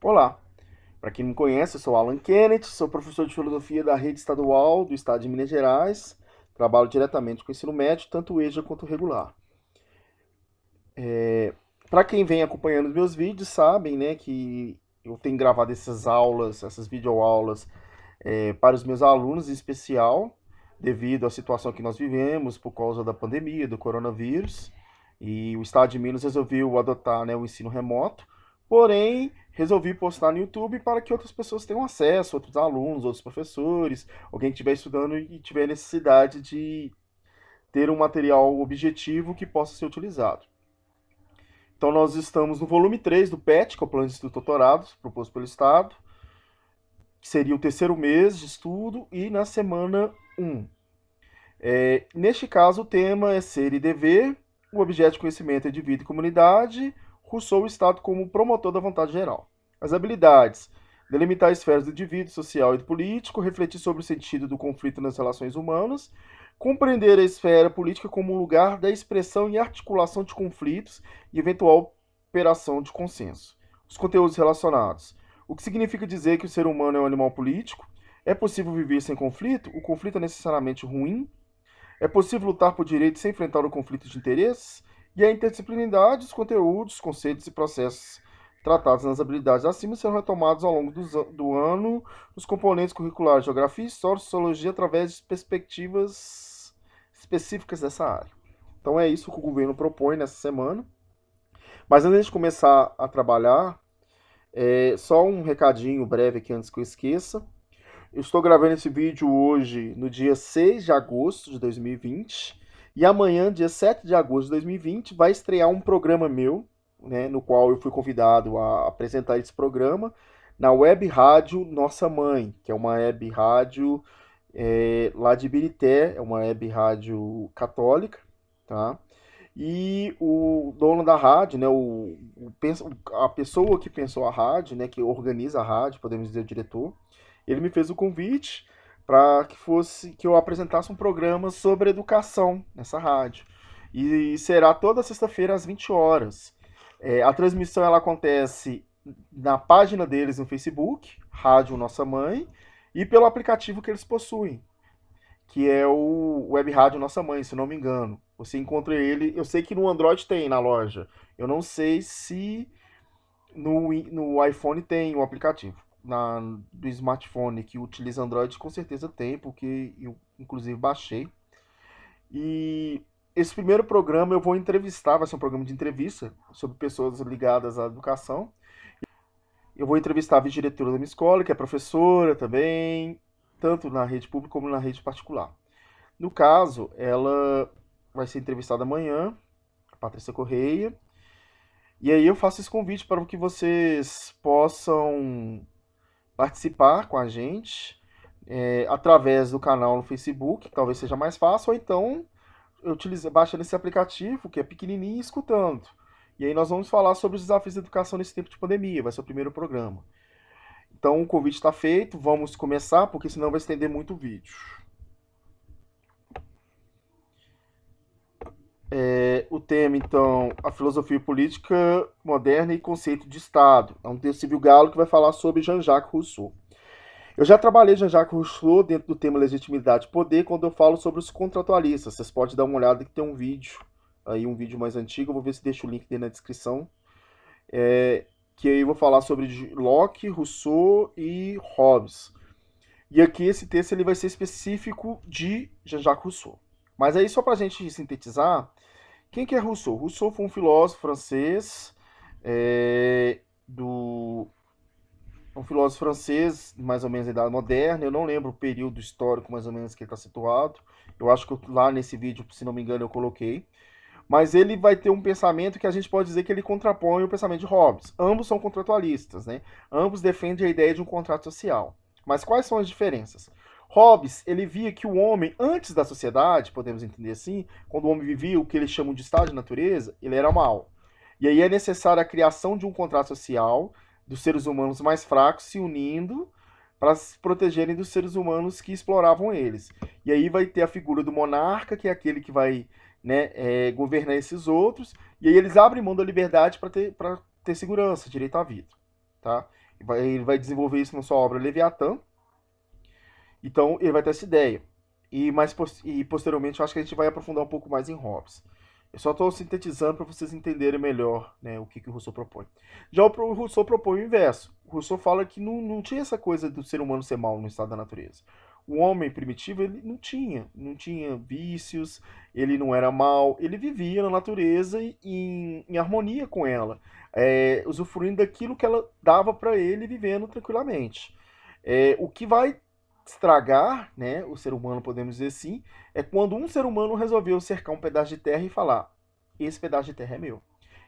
Olá, para quem não me conhece, eu sou Alan Kenneth, sou professor de filosofia da rede estadual do estado de Minas Gerais, trabalho diretamente com o ensino médio, tanto o EJA quanto o regular. Para quem vem acompanhando os meus vídeos, sabem, né, que eu tenho gravado essas aulas, essas videoaulas, para os meus alunos em especial, devido à situação que nós vivemos por causa da pandemia, do coronavírus, e o estado de Minas resolveu adotar, né, o ensino remoto, porém resolvi postar no YouTube para que outras pessoas tenham acesso, outros alunos, outros professores, alguém que estiver estudando e tiver necessidade de ter um material objetivo que possa ser utilizado. Então nós estamos no volume 3 do PET, que é o Plano de Estudo Doutorado, proposto pelo Estado, que seria o terceiro mês de estudo, e na semana 1. Neste caso, o tema é ser e dever, o objeto de conhecimento é de vida e comunidade, Rousseau, o Estado como promotor da vontade geral. As habilidades: delimitar esferas do indivíduo, social e do político, refletir sobre o sentido do conflito nas relações humanas, compreender a esfera política como um lugar da expressão e articulação de conflitos e eventual operação de consenso. Os conteúdos relacionados: o que significa dizer que o ser humano é um animal político? É possível viver sem conflito? O conflito é necessariamente ruim? É possível lutar por direitos sem enfrentar o conflito de interesses? E a interdisciplinaridade, os conteúdos, conceitos e processos tratados nas habilidades acima serão retomados ao longo do ano nos componentes curriculares Geografia, História e Sociologia através de perspectivas específicas dessa área. Então é isso que o governo propõe nessa semana. Mas antes de começar a trabalhar, só um recadinho breve aqui antes que eu esqueça. Eu estou gravando esse vídeo hoje, no dia 6 de agosto de 2020. E amanhã, dia 7 de agosto de 2020, vai estrear um programa meu, né, no qual eu fui convidado a apresentar esse programa na Web Rádio Nossa Mãe, que é uma web rádio lá de Ibirité, é uma web rádio católica, tá? E o dono da rádio, né, a pessoa que pensou a rádio, né, que organiza a rádio, podemos dizer o diretor, ele me fez o convite para que eu apresentasse um programa sobre educação nessa rádio. E será toda sexta-feira às 20 horas. A transmissão ela acontece na página deles no Facebook, Rádio Nossa Mãe, e pelo aplicativo que eles possuem, que é o Web Rádio Nossa Mãe, se não me engano. Você encontra ele, eu sei que no Android tem na loja. Eu não sei se no iPhone tem o aplicativo. Do smartphone que utiliza Android, com certeza tem, porque eu inclusive baixei. E esse primeiro programa eu vou entrevistar, vai ser um programa de entrevista sobre pessoas ligadas à educação. Eu vou entrevistar a vice-diretora da minha escola, que é professora também, tanto na rede pública como na rede particular. No caso, ela vai ser entrevistada amanhã, a Patrícia Correia. E aí eu faço esse convite para que vocês possam participar com a gente através do canal no Facebook, que talvez seja mais fácil, ou então baixando esse aplicativo, que é pequenininho, e escutando. E aí nós vamos falar sobre os desafios da educação nesse tempo de pandemia, vai ser o primeiro programa. Então o convite está feito, vamos começar, porque senão vai estender muito o vídeo. O tema, então, a filosofia política moderna e conceito de Estado. É um texto Silvio Galo que vai falar sobre Jean-Jacques Rousseau. Eu já trabalhei Jean-Jacques Rousseau dentro do tema legitimidade e poder quando eu falo sobre os contratualistas. Vocês podem dar uma olhada que tem um vídeo, aí um vídeo mais antigo, eu vou ver se deixo o link dele na descrição, que aí eu vou falar sobre Locke, Rousseau e Hobbes. E aqui esse texto ele vai ser específico de Jean-Jacques Rousseau. Mas aí só para a gente sintetizar, quem que é Rousseau? Rousseau foi um filósofo francês, um filósofo francês, mais ou menos da Idade Moderna. Eu não lembro o período histórico mais ou menos que ele está situado. Eu acho que lá nesse vídeo, se não me engano, eu coloquei. Mas ele vai ter um pensamento que a gente pode dizer que ele contrapõe o pensamento de Hobbes. Ambos são contratualistas, né? Ambos defendem a ideia de um contrato social. Mas quais são as diferenças? Hobbes, ele via que o homem, antes da sociedade, podemos entender assim, quando o homem vivia o que eles chamam de estado de natureza, ele era mau. E aí é necessária a criação de um contrato social dos seres humanos mais fracos se unindo para se protegerem dos seres humanos que exploravam eles. E aí vai ter a figura do monarca, que é aquele que vai, né, governar esses outros, e aí eles abrem mão da liberdade para ter segurança, direito à vida. Tá? Ele vai desenvolver isso na sua obra Leviatã. Então, ele vai ter essa ideia. E posteriormente, eu acho que a gente vai aprofundar um pouco mais em Hobbes. Eu só estou sintetizando para vocês entenderem melhor, né, o que o Rousseau propõe. Já o Rousseau propõe o inverso. O Rousseau fala que não tinha essa coisa do ser humano ser mal no estado da natureza. O homem primitivo, ele não tinha vícios, ele não era mal, ele vivia na natureza em harmonia com ela, usufruindo daquilo que ela dava para ele, vivendo tranquilamente. O que vai estragar, né, o ser humano, podemos dizer assim, é quando um ser humano resolveu cercar um pedaço de terra e falar: esse pedaço de terra é meu.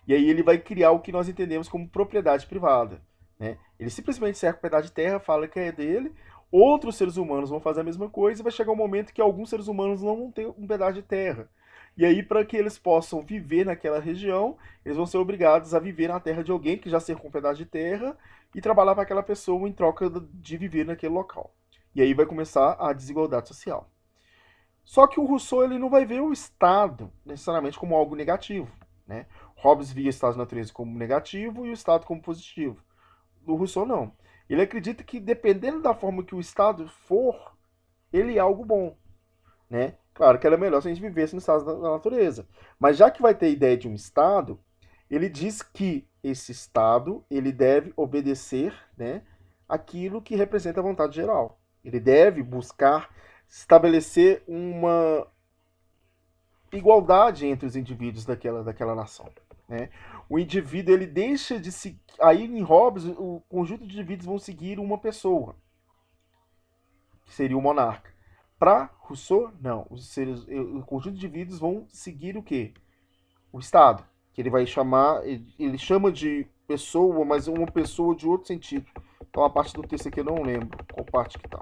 E aí ele vai criar o que nós entendemos como propriedade privada. Né? Ele simplesmente cerca um pedaço de terra, fala que é dele, outros seres humanos vão fazer a mesma coisa e vai chegar um momento que alguns seres humanos não vão ter um pedaço de terra. E aí, para que eles possam viver naquela região, eles vão ser obrigados a viver na terra de alguém que já cercou um pedaço de terra e trabalhar para aquela pessoa em troca de viver naquele local. E aí vai começar a desigualdade social. Só que o Rousseau ele não vai ver o Estado necessariamente como algo negativo. Né? Hobbes via o estado de natureza como negativo e o Estado como positivo. O Rousseau não. Ele acredita que dependendo da forma que o Estado for, ele é algo bom. Né? Claro que era melhor se a gente vivesse no estado da natureza. Mas já que vai ter a ideia de um Estado, ele diz que esse Estado ele deve obedecer, né, aquilo que representa a vontade geral. Ele deve buscar estabelecer uma igualdade entre os indivíduos daquela nação. Né? O indivíduo ele deixa de se. Aí em Hobbes, o conjunto de indivíduos vão seguir uma pessoa, que seria o monarca. Para Rousseau, não. O conjunto de indivíduos vão seguir o quê? O Estado. Que ele vai chamar. Ele chama de pessoa, mas uma pessoa de outro sentido. Então a parte do texto aqui eu não lembro qual parte que tá.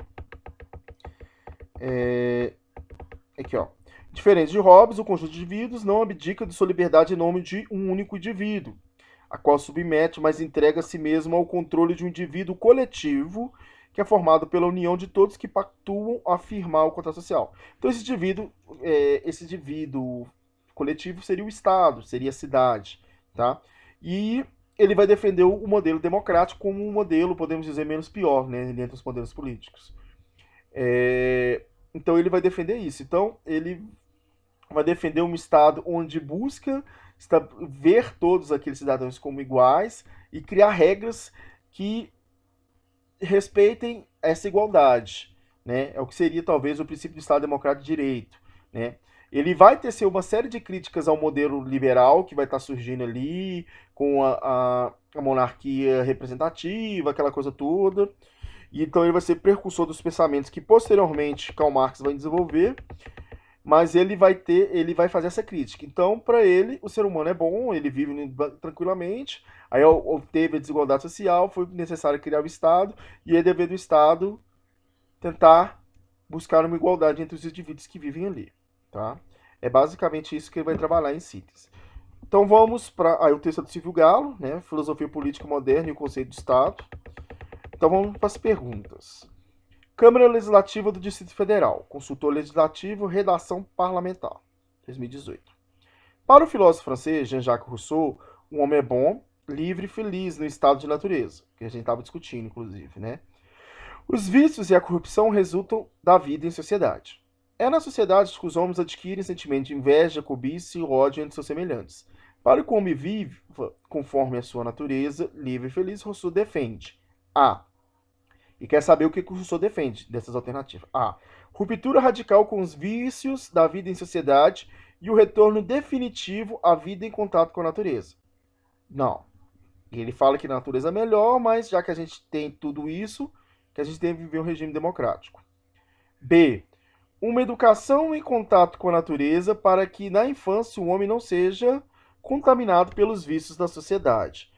Aqui, ó. Diferente de Hobbes, o conjunto de indivíduos não abdica de sua liberdade em nome de um único indivíduo, a qual submete, mas entrega a si mesmo ao controle de um indivíduo coletivo que é formado pela união de todos que pactuam a firmar o contrato social. Então esse indivíduo coletivo seria o Estado, seria a cidade, tá? E ele vai defender o modelo democrático como um modelo, podemos dizer, menos pior, né, entre os modelos políticos. Então ele vai defender isso. Então ele vai defender um Estado onde busca ver todos aqueles cidadãos como iguais e criar regras que respeitem essa igualdade. Né? É o que seria talvez o princípio do Estado Democrático de Direito. Né? Ele vai tecer uma série de críticas ao modelo liberal que vai estar surgindo ali, com a monarquia representativa, aquela coisa toda. E então ele vai ser precursor dos pensamentos que posteriormente Karl Marx vai desenvolver, mas ele vai fazer essa crítica. Então, para ele, o ser humano é bom, ele vive tranquilamente. Aí teve a desigualdade social, foi necessário criar o Estado, e é dever do Estado tentar buscar uma igualdade entre os indivíduos que vivem ali. Tá? É basicamente isso que ele vai trabalhar em síntese. Então vamos para o texto do Silvio Galo, né? Filosofia Política Moderna e o Conceito de Estado. Então vamos para as perguntas. Câmara Legislativa do Distrito Federal. Consultor Legislativo, Redação Parlamentar. 2018. Para o filósofo francês Jean-Jacques Rousseau, um homem é bom, livre e feliz no estado de natureza, que a gente estava discutindo, inclusive, né? Os vícios e a corrupção resultam da vida em sociedade. É na sociedade que os homens adquirem sentimento de inveja, cobiça e ódio entre seus semelhantes. Para o que o homem vive conforme a sua natureza, livre e feliz, Rousseau defende a. E quer saber o que o Rousseau defende dessas alternativas. A. Ruptura radical com os vícios da vida em sociedade e o retorno definitivo à vida em contato com a natureza. Não. Ele fala que a natureza é melhor, mas já que a gente tem tudo isso, que a gente tem que viver um regime democrático. B. Uma educação em contato com a natureza para que na infância o homem não seja contaminado pelos vícios da sociedade.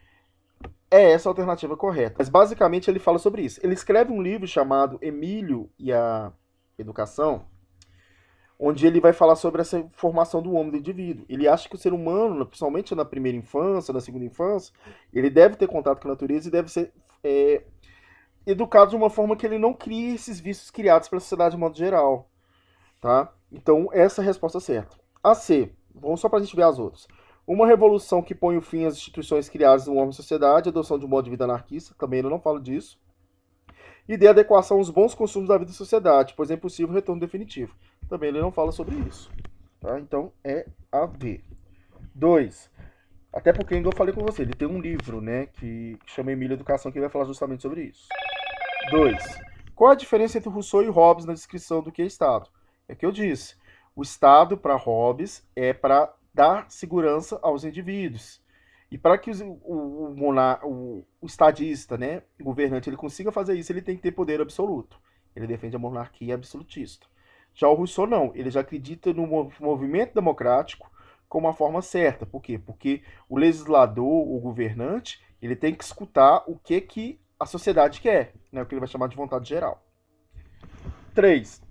É essa a alternativa correta. Mas basicamente ele fala sobre isso. Ele escreve um livro chamado Emílio e a Educação, onde ele vai falar sobre essa formação do homem, do indivíduo. Ele acha que o ser humano, principalmente na primeira infância, na segunda infância, ele deve ter contato com a natureza e deve ser educado de uma forma que ele não crie esses vícios criados pela sociedade de modo geral. Tá? Então, essa é a resposta certa. A C, vamos só para a gente ver as outras. Uma revolução que põe o fim às instituições criadas no homem e sociedade, adoção de um modo de vida anarquista, também ele não fala disso. E de adequação aos bons costumes da vida e sociedade, pois é impossível o retorno definitivo. Também ele não fala sobre isso. Tá? Então é a B. 2. Até porque ainda eu falei com você, ele tem um livro, né, que chama Emília Educação, que vai falar justamente sobre isso. 2. Qual a diferença entre Rousseau e Hobbes na descrição do que é Estado? É que eu disse. O Estado, para Hobbes, é para dar segurança aos indivíduos. E para que o estadista, né, o governante, ele consiga fazer isso, ele tem que ter poder absoluto. Ele defende a monarquia absolutista. Já o Rousseau não, ele já acredita no movimento democrático como a forma certa. Por quê? Porque o legislador, o governante, ele tem que escutar o que a sociedade quer, né, o que ele vai chamar de vontade geral. 3.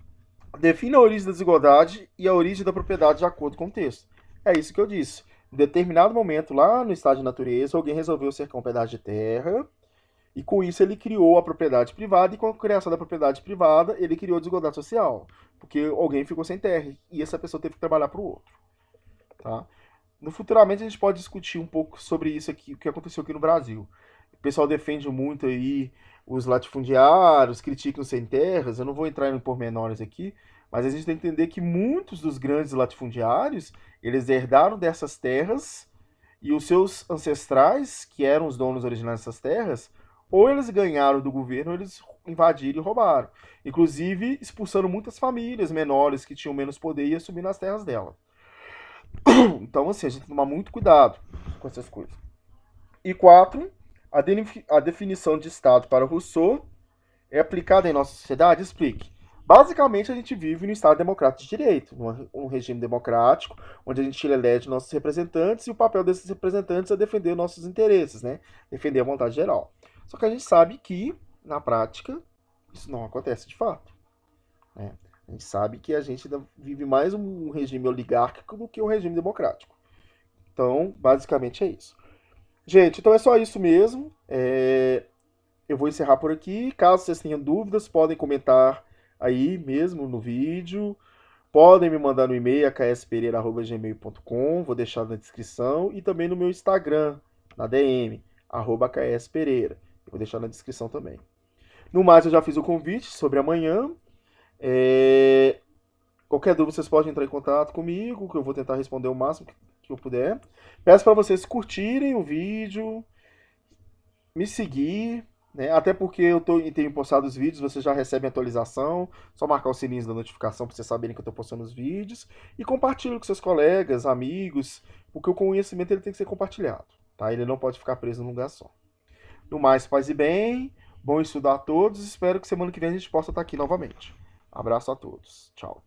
Defina a origem da desigualdade e a origem da propriedade de acordo com o texto. É isso que eu disse. Em determinado momento, lá no estado de natureza, alguém resolveu cercar um pedaço de terra e com isso ele criou a propriedade privada e com a criação da propriedade privada ele criou a desigualdade social, porque alguém ficou sem terra e essa pessoa teve que trabalhar para o outro. Tá? No futuramente a gente pode discutir um pouco sobre isso aqui, o que aconteceu aqui no Brasil. O pessoal defende muito aí os latifundiários, criticam sem terras. Eu não vou entrar em pormenores aqui, mas a gente tem que entender que muitos dos grandes latifundiários, eles herdaram dessas terras e os seus ancestrais, que eram os donos originais dessas terras, ou eles ganharam do governo, ou eles invadiram e roubaram. Inclusive expulsando muitas famílias menores que tinham menos poder e assumindo as terras dela. Então, assim, a gente tem que tomar muito cuidado com essas coisas. E 4, a definição de Estado para Rousseau é aplicada em nossa sociedade? Explique. Basicamente, a gente vive no Estado democrático de direito, num regime democrático, onde a gente elege nossos representantes e o papel desses representantes é defender nossos interesses, né? Defender a vontade geral. Só que a gente sabe que, na prática, isso não acontece de fato. Né? A gente sabe que a gente vive mais um regime oligárquico do que um regime democrático. Então, basicamente é isso. Gente, então é só isso mesmo. Eu vou encerrar por aqui. Caso vocês tenham dúvidas, podem comentar aí mesmo no vídeo. Podem me mandar no e-mail kspereira@gmail.com, vou deixar na descrição, e também no meu Instagram, na DM, @kspereira. Eu vou deixar na descrição também. No mais, eu já fiz o convite sobre amanhã. Qualquer dúvida, vocês podem entrar em contato comigo, que eu vou tentar responder o máximo que eu puder. Peço para vocês curtirem o vídeo, me seguir, né? Até porque tenho postado os vídeos, vocês já recebem atualização. Só marcar o sininho da notificação para vocês saberem que eu estou postando os vídeos. E compartilhe com seus colegas, amigos, porque o conhecimento ele tem que ser compartilhado, tá? Ele não pode ficar preso num lugar só. No mais, paz e bem. Bom estudo a todos. Espero que semana que vem a gente possa estar aqui novamente. Abraço a todos. Tchau.